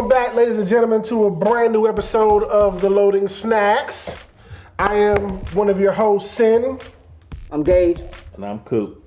Welcome back, ladies and gentlemen, to a brand new episode of The Loading Snacks. I am one of your hosts, Sin. I'm Gage. And I'm Coop.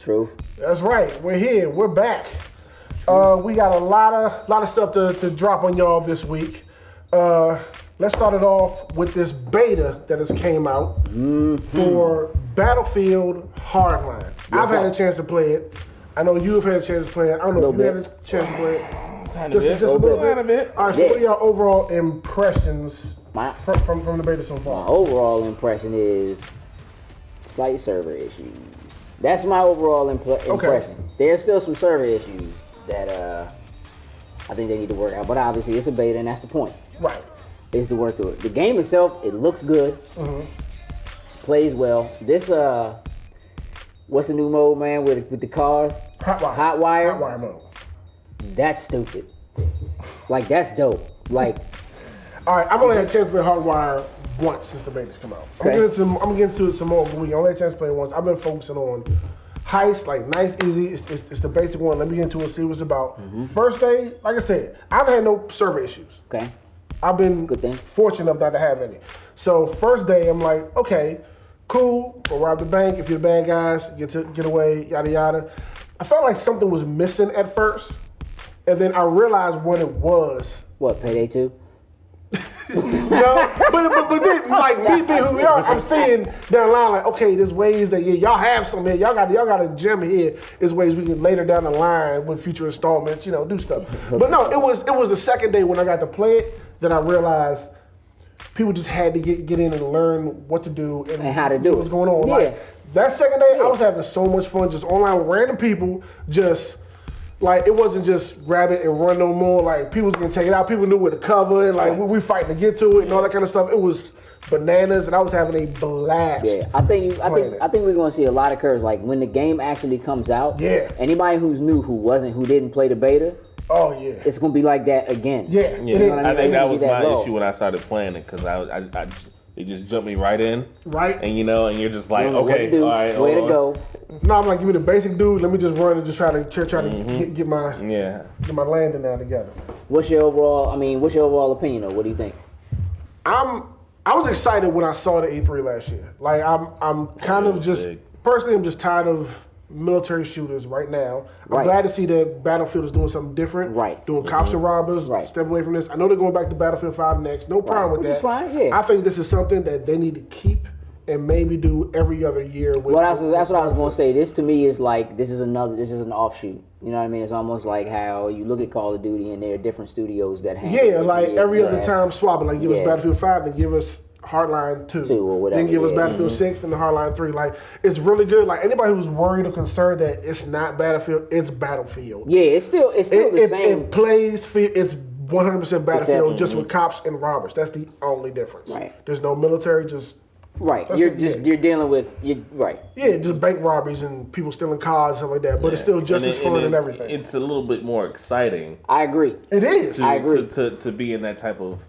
Truth. That's right. We're here. We're back. We got a lot of stuff to drop on y'all this week. Let's start it off with this beta that has came out for Battlefield Hardline. Yes, I've had a chance to play it. I know you have had a chance to play it. I don't know if you had a chance to play it. Just a little bit. All right, so what are your overall impressions from the beta so far? My overall impression is slight server issues. That's my overall impression. There's still some server issues that I think they need to work out, but obviously it's a beta and that's the point. Right. Is to work through it. The game itself, it looks good, plays well. This what's the new mode, man, with the cars? Hot wire. Hot wire mode. That's stupid. Like, that's dope. Like, all right, I've only had a chance to play Hardwire once since the beta's come out. I'm gonna get into it some more, but we only had a chance to play it once. I've been focusing on heist, like nice, easy. It's the basic one. Let me get into it, see what it's about. First day, like I said, I've had no server issues. okay. I've been fortunate enough not to have any. So first day, I'm like, okay, cool. We'll rob the bank. If you're the bad guys, get away, yada yada. I felt like something was missing at first, and then I realized what it was. What, Payday 2? No, but then, like me being who we are, I'm seeing down the line like, okay, there's ways that y'all have some here, y'all got a gem here. There's ways we can later down the line with future installments, do stuff. But no, it was the second day when I got to play it that I realized people just had to get in and learn what to do and how to do what's going on. Yeah. Like that second day, I was having so much fun just online with random people, just. Like, it wasn't just grab it and run no more. Like, people was going to take it out. People knew where to cover it. Like, we fighting to get to it and all that kind of stuff. It was bananas, and I was having a blast. Yeah, I think we're going to see a lot of curves. Like, when the game actually comes out, anybody who's new, who didn't play the beta, it's going to be like that again. Yeah. I mean? I think that was my issue when I started playing it, because I it just jumped me right in. Right. And, and you're just like, okay, all right. Way to go. No, I'm like, give me the basic dude. Let me just run and just try to get my landing now together. What's your overall opinion though? What do you think? I was excited when I saw the E3 last year. Like I'm kind of just personally, I'm just tired of military shooters right now. I'm glad to see that Battlefield is doing something different. Right. Doing cops and robbers. Right. Stepping away from this. I know they're going back to Battlefield 5 next. No problem with that. Which is fine. Yeah. I think this is something that they need to keep and maybe do every other year. That's what I was going to say. This to me is like, this is an offshoot. You know what I mean? It's almost like how you look at Call of Duty and there are different studios that handle it. Yeah, like every other time swapping. Like give us Battlefield 5, then give us Hardline 2. Or whatever. Then give us Battlefield 6 and the Hardline 3. Like, it's really good. Like, anybody who's worried or concerned that it's not Battlefield, it's Battlefield. Yeah, it's still the same. It plays, it's 100% Battlefield, just with cops and robbers. That's the only difference. Right. There's no military, just... Right, you're dealing with, right. Yeah, just bank robberies and people stealing cars and stuff like that, but it's still just as fun and everything. It's a little bit more exciting. I agree. It is. I agree. To be in that type of,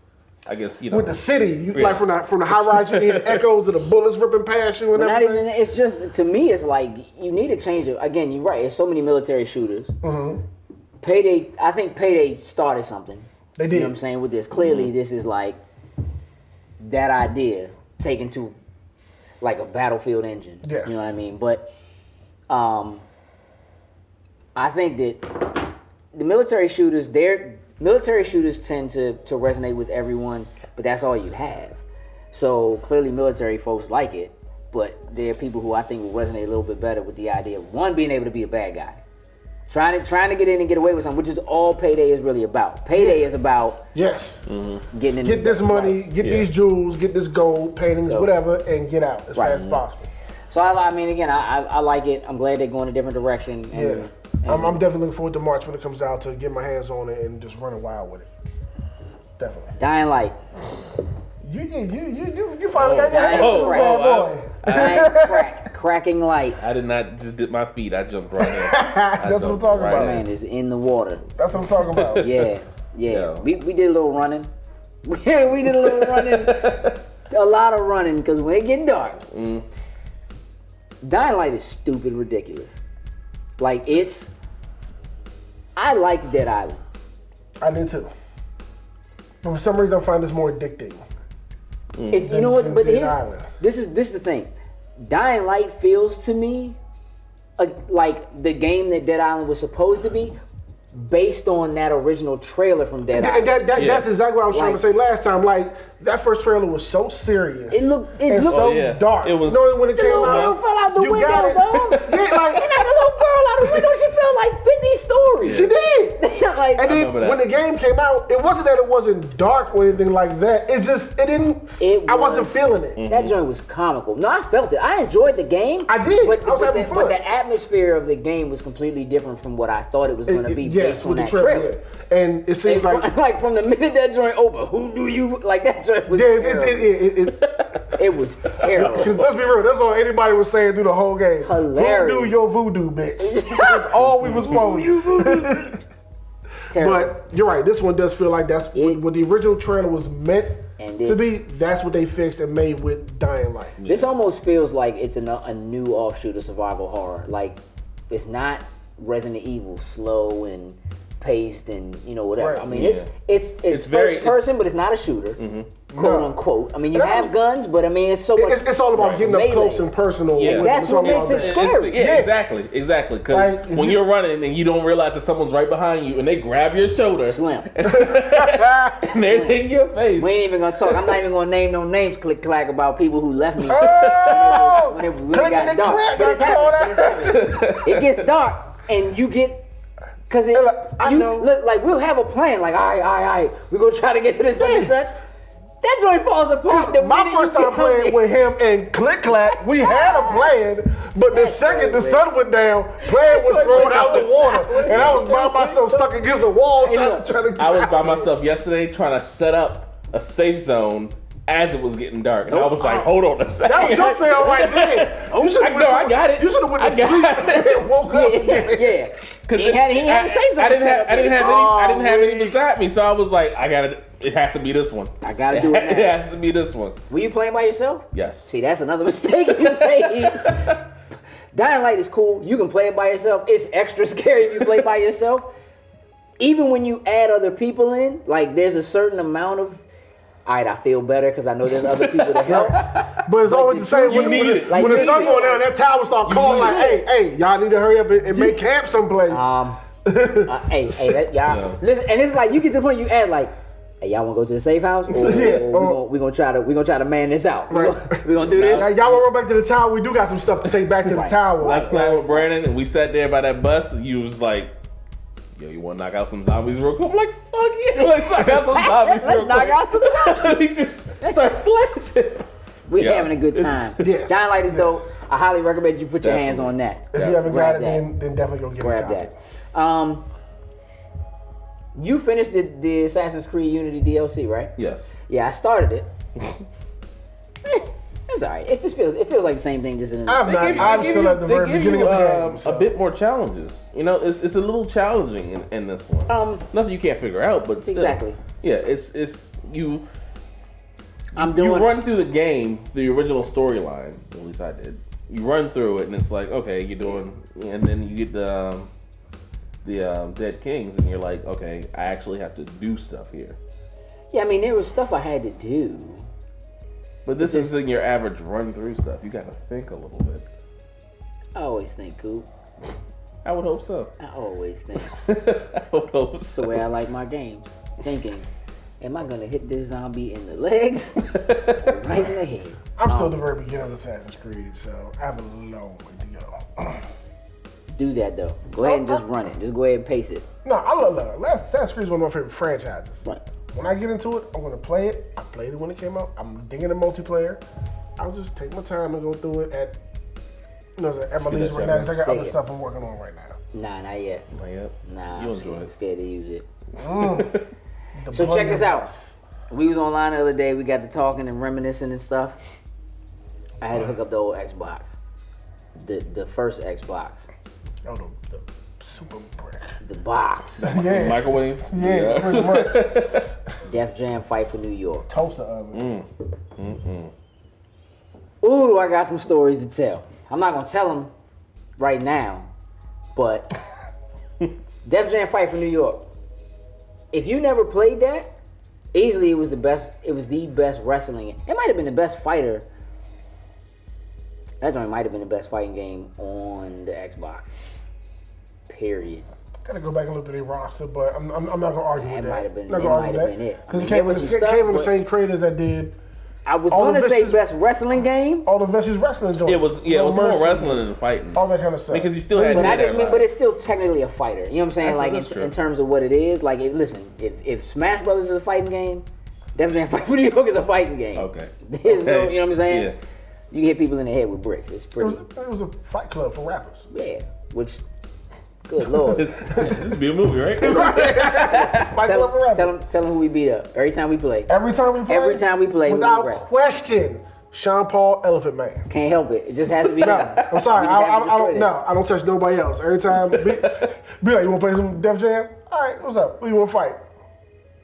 I guess, with the city, like from the high rise, you hear the echoes of the bullets ripping past you and everything. Not even, it's just, to me, it's like, you need to change it. Again, you're right, there's so many military shooters. Payday, I think Payday started something. They did. You know what I'm saying, with this. Clearly, this is like, that idea taken to like a Battlefield engine. Yes. You know what I mean? But I think that the military shooters tend to resonate with everyone, but that's all you have. So clearly military folks like it, but there are people who I think will resonate a little bit better with the idea of one, being able to be a bad guy. Trying to get in and get away with something, which is all Payday is really about. Payday is about getting in. Get this money, get these jewels, get this gold, paintings, whatever, and get out as fast as possible. So I mean, again, I like it. I'm glad they're going a different direction. And, I'm definitely looking forward to March when it comes out to get my hands on it and just running wild with it. Definitely. Dying Light. You finally got your hands on it, boy. Cracking lights. I did not just dip my feet. I jumped right in. That's what I'm talking about. Man is in the water. That's what I'm talking about. Yeah. We did a little running. We did a little running. A lot of running because when it get dark, Dying Light is stupid ridiculous. Like I liked Dead Island. I did too. But for some reason, I find this more addicting. It's, you know what? But Dead Island. this is the thing. Dying Light feels to me like the game that Dead Island was supposed to be, based on that original trailer from Dead Island. That's exactly what I was trying to say last time. Like, that first trailer was so serious. It looked so dark. It was. You know, when it the came little girl out, fell out the you window, got it. dog. Yeah, like, And that little girl out the window, she felt like 50 stories. she did. Like, And then when the game came out, it wasn't that it wasn't dark or anything like that. I wasn't feeling it. That joint was comical. No, I felt it. I enjoyed the game. I did. But, I was having fun. But the atmosphere of the game was completely different from what I thought it was going to be based on with that the trailer. Yeah. And it seems like from the minute that joint opened, who do you like? That joint was it was terrible. Because let's be real, that's all anybody was saying through the whole game. Hilarious. Voodoo, your voodoo, bitch. That's all we was quoting. But you're right, this one does feel like that's what the original trailer was meant to be. That's what they fixed and made with Dying Light. This almost feels like it's a new offshoot of survival horror. Like, it's not Resident Evil slow and paced and whatever. Right. I mean, it's first person, but it's not a shooter, quote unquote. I mean, you have guns, but I mean, it's so much. It's all about getting up close and personal. Yeah. That's what makes it scary. Exactly. Because when you're running and you don't realize that someone's right behind you and they grab your shoulder, Slim. and they're in your face. We ain't even gonna talk. I'm not even gonna name no names. Click clack about people who left me when it really got dark. But it's happening. It gets dark, and you get. Cause look, like we'll have a plan, like all right, we're gonna try to get to this such and such. That joint falls apart. My first time playing with him and Click Clack, we had a plan, but the second the sun went down, plan was thrown out the water, and I was by myself stuck against the wall trying to get I was out. by myself yesterday trying to set up a safe zone as it was getting dark, and I was like, hold on a second. That was your fail right there. I got it. You should have went to sleep and woke up. Yeah. He had a safe zone. I didn't have any beside me, so I was like, it has to be this one. I gotta do it now. It has to be this one. Were you playing by yourself? Yes. See, that's another mistake you made. Dying Light is cool. You can play it by yourself. It's extra scary if you play by yourself. Even when you add other people in, like there's a certain amount of, all right, I feel better because I know there's other people to help. But it's always the same. When the sun going down, that tower start calling like, hey, y'all need to hurry up and make camp someplace. Listen, and it's like you get to the point you add like, hey, y'all want to go to the safe house? Or we gonna try to man this out. We gonna do this. Y'all want to run back to the tower? We do got some stuff to take back to the tower. I was playing with Brandon, and we sat there by that bus. And you was like, yo, you want to knock out some zombies real quick? I'm like, fuck yeah, let's knock out some zombies real quick. Knock out some zombies. We just start slashing. We're having a good time. Yes. Dying Light is dope. I highly recommend you put your hands on that. If you haven't got it, then definitely go get it. Grab that. You finished the Assassin's Creed Unity DLC, right? Yes. Yeah, I started it. It's alright. It feels like the same thing, just in. I'm still at the very beginning of the game. A bit more challenges. It's a little challenging in this one. Nothing you can't figure out, but still. Exactly. Yeah, it's you. You run through the game, the original storyline. At least I did. You run through it, and it's like, okay, you're doing, and then you get the Dead Kings, and you're like, okay, I actually have to do stuff here. Yeah, I mean, there was stuff I had to do. But this isn't your average run through stuff. You got to think a little bit. I always think, Coop. I would hope so. I always think. I would hope That's so. the way I like my games. Thinking, am I gonna hit this zombie in the legs, or right in the head? I'm still at the very beginning of Assassin's Creed, so I have a long way to go. Do that though. Go ahead and just run it. Just go ahead and pace it. No, I love Assassin's Creed is one of my favorite franchises. Right. When I get into it, I'm gonna play it. I played it when it came out. I'm digging the multiplayer. I'll just take my time and go through it at my leisure right now because I got other stuff I'm working on right now. Nah, not yet. Not yet. Nah, You'll I'm enjoy it. scared to use it. The So check this out. blunderbuss. We was online the other day. We got to talking and reminiscing and stuff. I had to hook up the old Xbox, the first Xbox, Oh, the super brick. the box, Yeah. Microwave? Yeah, pretty much. Def Jam Fight for New York. Toaster oven. Ooh, I got some stories to tell. I'm not gonna tell them right now, but Def Jam Fight for New York. If you never played that, Easily, it was the best. It was the best wrestling. It might have been the best fighter. That joint might have been the best fighting game on the Xbox. Period. Gotta go back and look at their roster, but I'm not gonna argue with that. Might have been. Not It gonna might argue have that been it. because I it mean, came there from was the some stuff, the but- same creators that did I was all the gonna say vicious- best wrestling game, all the vicious wrestling joints. It was No more Mercy, wrestling than fighting. all that kind of stuff. Because you still had but to I do just that mean, live. but it's still technically a fighter. You know what I'm saying? That's- Like that's true. in terms of what it is. Like, listen, if Smash Brothers is a fighting game, Death Jam Fight for New York is a fighting game. Okay. There's no, you know what I'm saying? Yeah. You can hit people in the head with bricks. It's it pretty. was a fight club for rappers. Yeah. Which, good lord. This would be a movie, right? Fight club for rappers. Tell them who we beat up every time we play. Every time we play. Every time we play, we without beat rap. question, Sean Paul, Elephant Man. Can't help it. It just has to be No, done. I'm sorry. We just have to I destroy don't. that. No, I don't touch nobody else. Every time, be like, you want to play some Def Jam? All right, what's up? Who you want to fight?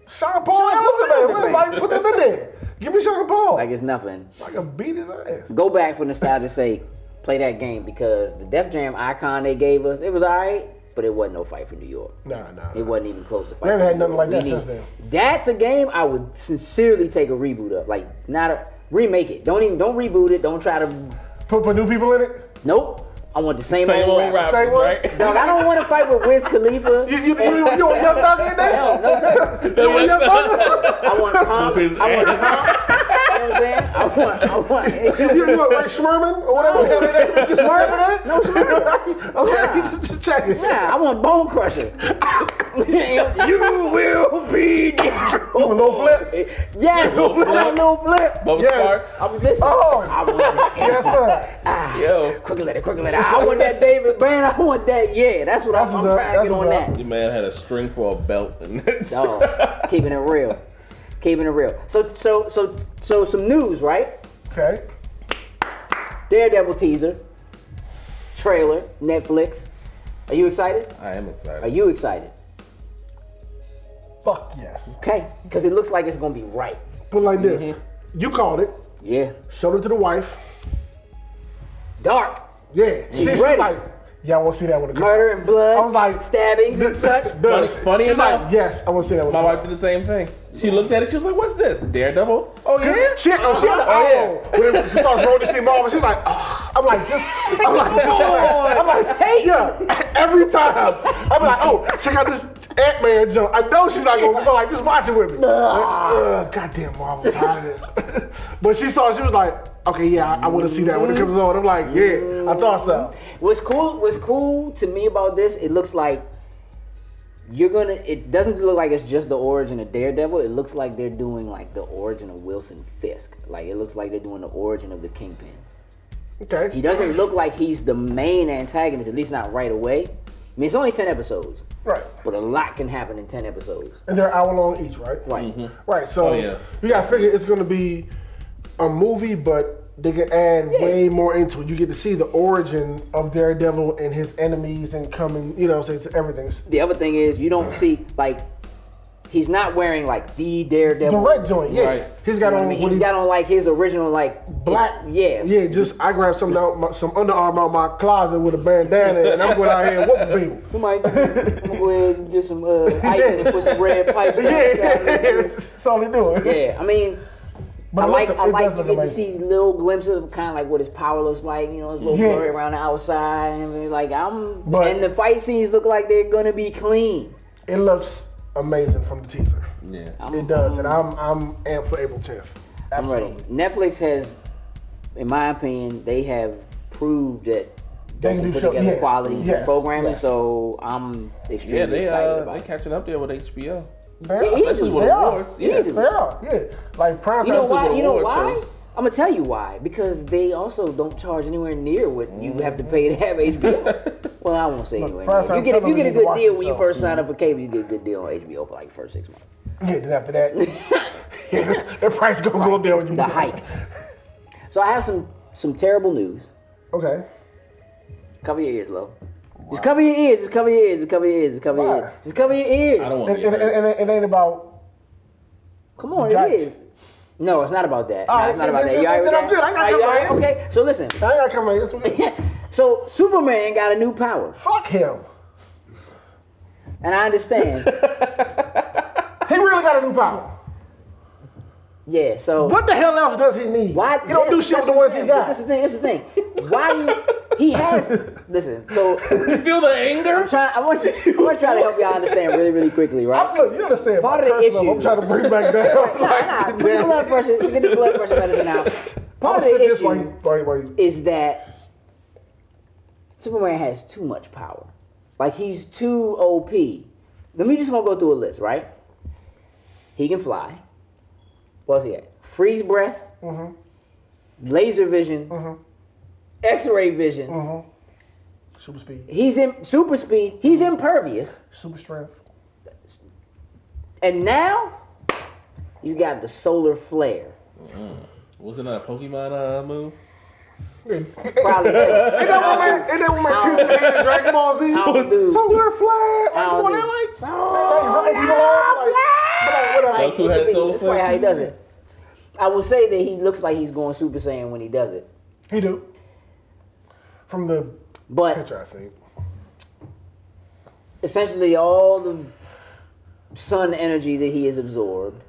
Sean Paul, Elephant Man. Like, put them in there. Give me Sean Paul. Like it's nothing. I can beat his ass. Go back for nostalgia's sake. Play that game because the Def Jam icon they gave us, it was alright, but it wasn't no Fight for New York. Nah. It wasn't even close to Fight. We haven't for had New nothing York. like that We since need- then. That's a game I would sincerely take a reboot of. Like, not a remake it. Don't reboot it. Don't try to. Put new people in it. Nope. I want the same, Same old old rappers. Same rappers, one? right? Dog, I don't want to fight with Wiz Khalifa. You want Young Thug in there? No, sir. You want Young Thug? I want Tom. His I want ass. Tom. You know what I'm saying? I want. You want Ray Schmerman or whatever? No. Schmerman? No, Schmerman. Okay, just check it. Yeah, I want Bone Crusher. You will be destroyed. You want no flip? Yes, No flip. no flip. Bubba Yes. Sparks. I'm listening. Oh, I want that. yes, sir. Yo. Quickly letter. I want that David Band. I want that. Yeah, that's what I'm That's trying to get what's on up. that. The man had a string for a belt and Dog, keeping it real. So some news, right? Okay. Daredevil teaser, trailer, Netflix. Are you excited? I am excited. Are you excited? Fuck yes. Okay, because it looks like it's gonna be right. Put it like this. You called it. Yeah. Showed it to the wife. Dark. Yeah. She's She's ready. like, yeah, I want to see that when it comes. Murder and blood. I was like, stabbings and such. Does. Funny She's enough. like, yes, I want to see that when My it wife did the same thing. She looked at it. She was like, "What's this? Daredevil? Oh yeah." comes. She Oh, yeah. When we saw Road to see Marvel, she was like, oh. I'm like, hey, yeah. Every time, I'm like, oh, check out this Ant-Man jump. I know she's not gonna go like, just watch it with me. Like, goddamn Marvel, tired of this. But she saw, she was like, okay, yeah, I want to see that when it comes on. I'm like, yeah, I thought so. What's cool to me about this, it looks like it doesn't look like it's just the origin of Daredevil. It looks like they're doing like the origin of Wilson Fisk. Like it looks like they're doing the origin of the Kingpin. Okay. He doesn't look like he's the main antagonist, at least not right away. I mean, it's only 10 episodes, Right. but a lot can happen in 10 episodes. And they're hour long each, right? Right. Right. So Oh, yeah. you gotta figure it's gonna be a movie, but they can add way more into it. You get to see the origin of Daredevil and his enemies and coming, you know, say to everything. The other thing is, you don't see, like, he's not wearing, like, the Daredevil. The red joint, yeah. Right. He's got You know what on. I mean? when He's he- got on, like, his original, like, black. Yeah. Yeah. Just I grabbed some underarm out my closet with a bandana, and I'm going out here and whooping people. Somebody, I'm gonna go ahead and get some ice and put some red pipes on the side. That's all they doing. Yeah, I mean, But I like it you does look get to amazing. see little glimpses of kind of like what his power looks like. You know, it's a little Yeah. blurry around the outside, and everything. Like But- and the fight scenes look like they're gonna be clean. It looks amazing from the teaser. Yeah. It does, and I'm amped for April 10th. I'm ready. Netflix has, in my opinion, they have proved that they can do put show- together yeah, quality yes, programming. yes. So I'm extremely Yeah, excited about they it. catching up there with HBO. They are. Easily. Especially with They are. awards. Yeah. Easily. They are, yeah. Like prime You know time why? is You know award why? shows. I'm gonna tell you why. Because they also don't charge anywhere near what you have to pay to have HBO. Well, I won't say anywhere near. prime If time you get a television, good watch deal when you yourself. first sign up for cable, you get a good deal on HBO for like the first 6 months. Yeah, then after that, the price gonna go up there when you The hike. So I have some terrible news. Okay. Cover your ears, Lo. Just cover your ears. Just cover your ears. Just cover your ears. Just cover your Why? ears. Just cover your ears. I don't want And, to and, get hurt. and it ain't about. Come on, Yikes. it is. No, it's not about that. No, All right, it's not about then- that. You all right with then I'm that? good. I ain't got Are you cover all right? my Okay, so listen. I ain't gotta come right. That's what it is. So Superman got a new power, Fuck him. and I understand. He really got a new power. Yeah, so What the hell else does he need? why He don't do shit with the ones he got. This is the thing. Why do you? He has. Listen. So You feel the anger? I want to try to help y'all understand really, really quickly, right? Look, you understand? Part of the Personal, issue- I'm trying to bring back down. Nah. Put the blood pressure. Get the blood pressure medicine out. Part of the issue is that Superman has too much power. Like he's too OP. Let me just gonna go through a list, right? He can fly. What's he at? Freeze breath. Laser vision. X-ray vision. Super speed. He's in super speed. He's impervious. Super strength. And now he's got the solar flare. Wasn't that a Pokemon move? Probably so. Ain't that what my teacher made in Dragon Ball Z? I don't do- Solar flare. I don't do- Like, Goku had solar that's flare probably how he too? does it. I will say that he looks like he's going Super Saiyan when he does it. He do. From the But picture I seen. essentially all the sun energy that he has absorbed,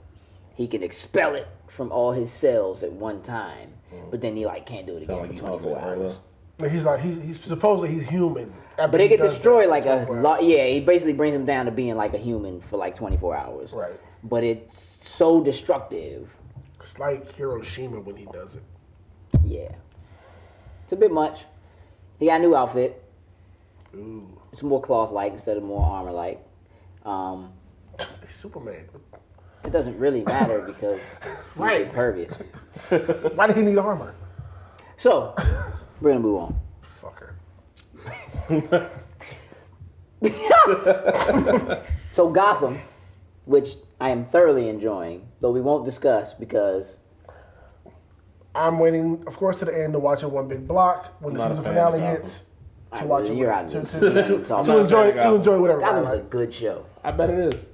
he can expel it from all his cells at one time. But then he like can't do it Sound again like for you talking 24 hours. Like, he's supposedly he's human. But they get destroyed like a lot. Yeah, he basically brings him down to being like a human for like 24 hours. Right. But it's so destructive. It's like Hiroshima when he does it. Yeah. It's a bit much. He got a new outfit. Ooh. It's more cloth-like instead of more armor-like. He's Superman. It doesn't really matter because he's Right. impervious. Why did he need armor? So, we're gonna move on. Fucker. So Gotham, which I am thoroughly enjoying, though we won't discuss because I'm waiting, of course, to the end to watch it one big block when the Not a season fan finale of Gotham. hits. To watch it, you're out of to, this. to, to, to, Talk to about enjoy, Gotham. to enjoy whatever. I Gotham's a like. good show. I bet it is.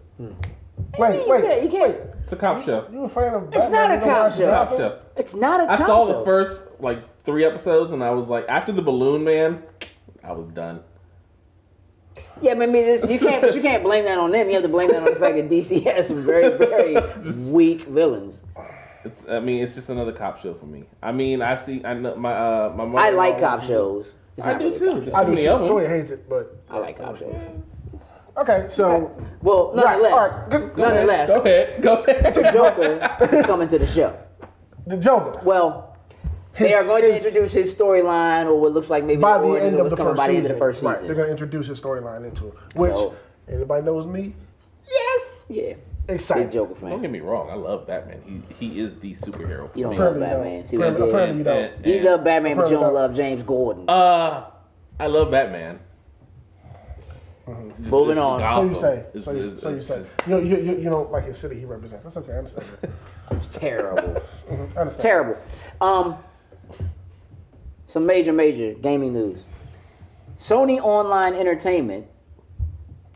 Wait. You can't. It's a cop show. You a fan of It's Batman? not a You don't cop watch show. Cop Gotham? show. It's not a I cop saw show. the first like 3 episodes, and I was like, after the Balloon Man, I was done. Yeah, but I mean, you can't blame that on them. You have to blame that on the fact that DC has some very, very weak villains. It's just another cop show for me. I mean, I know my mom. I like cop shows. It's I not do really too. cop There's shows. so I do many too. of them. Toya hates it, but I like cop shows. okay. So Well, nonetheless, All right. Go ahead. nonetheless, Go ahead. the Joker is coming to the show. The Joker. Well, they are going to introduce his storyline, or what looks like maybe by the origins end of of what's the coming first by the season. end of the first Right. season. They're gonna introduce his storyline into it. Which So- anybody knows me. Yes. Yeah, Excited. big Joker Don't fan. get me wrong. I love Batman. He is the superhero for You don't me. love Apparently you Batman. don't. See what I did? Apparently you don't. You love Batman, but you don't Apparently love James Gordon. I love Batman. Moving It's on. So Gotham. you say. It's- So you it's- say. it's- You don't like his city he represents. That's okay. I understand. It's terrible. I understand. Terrible. Some major gaming news. Sony Online Entertainment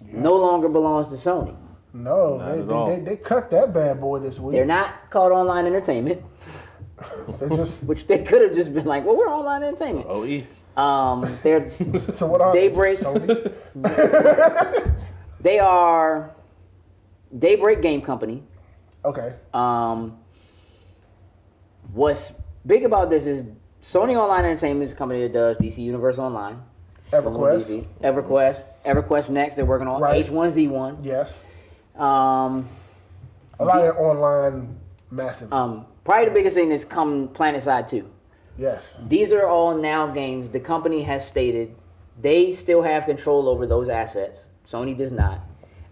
no longer belongs to Sony. No, Not at all. they cut that bad boy this week. They're not called Online Entertainment, They just which they could have just been like, well, we're Online Entertainment. OE. They're so what are Daybreak. Sony? They are Daybreak Game Company. Okay. What's big about this is Sony Online Entertainment is a company that does DC Universe Online. EverQuest. EverQuest Next. They're working on Right. H1Z1. Yes. Um, A lot of online massive. probably the biggest thing that's come PlanetSide 2. Yes. These are all now games. The company has stated they still have control over those assets. Sony does not.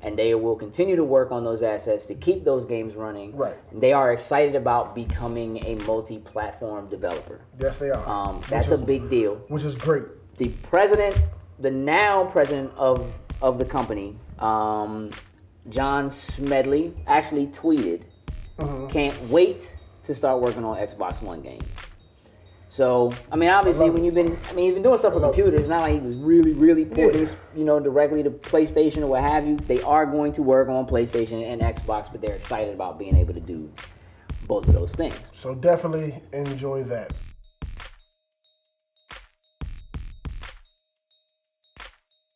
And they will continue to work on those assets to keep those games running. Right. They are excited about becoming a multi-platform developer. Yes, they are. That's a big deal. Which is great. The now president of the company, John Smedley, actually tweeted, "Can't wait to start working on Xbox One games." So, I mean, obviously, when you've been doing stuff with computers, it's not like he was really porting, directly to PlayStation or what have you. They are going to work on PlayStation and Xbox, but they're excited about being able to do both of those things. So definitely enjoy that.